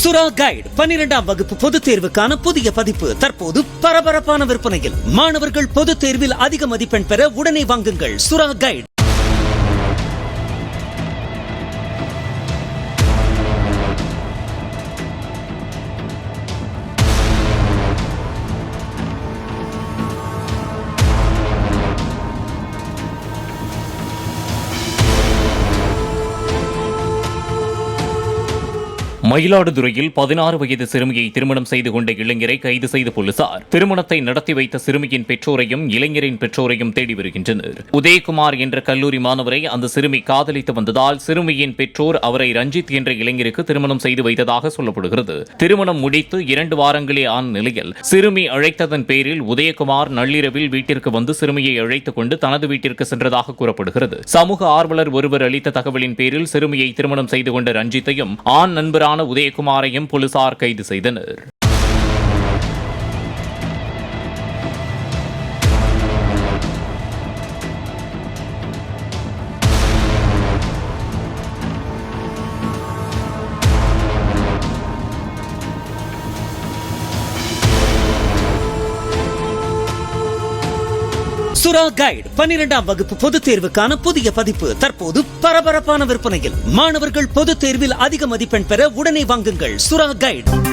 சுறா கைடு 12ஆம் வகுப்பு பொதுத் தேர்வுக்கான புதிய பதிப்பு தற்போது பரபரப்பான விற்பனையில். மாணவர்கள் பொதுத் தேர்வில் அதிக மதிப்பெண் பெற உடனே வாங்குங்கள் சுறா கைடு. மயிலாடுதுறையில் 16 வயது சிறுமியை திருமணம் செய்து கொண்ட இளைஞரை கைது செய்த போலீசார் திருமணத்தை நடத்தி வைத்த சிறுமியின் பெற்றோரையும் இளைஞரின் பெற்றோரையும் தேடி வருகின்றனர். உதயகுமார் என்ற கல்லூரி மாணவரை அந்த சிறுமி காதலித்து வந்ததால் சிறுமியின் பெற்றோர் அவரை ரஞ்சித் என்ற இளைஞருக்கு திருமணம் செய்து வைத்ததாக சொல்லப்படுகிறது. திருமணம் முடித்து 2 வாரங்களே ஆன நிலையில் சிறுமி அழைத்ததன் பேரில் உதயகுமார் நள்ளிரவில் வீட்டிற்கு வந்து சிறுமியை அழைத்துக் கொண்டு தனது வீட்டிற்கு சென்றதாக கூறப்படுகிறது. சமூக ஆர்வலர் ஒருவர் அளித்த தகவலின் பேரில் சிறுமியை திருமணம் செய்து கொண்ட ரஞ்சித்தையும் ஆண் நண்பரான உதயகுமாரையும் போலீசார் கைது செய்தனர். சுறா கைடு 12ஆம் வகுப்பு பொதுத் தேர்வுக்கான புதிய பதிப்பு தற்போது பரபரப்பான விற்பனையில். மாணவர்கள் பொதுத் தேர்வில் அதிக மதிப்பெண் பெற உடனே வாங்குங்கள் சுறா கைடு.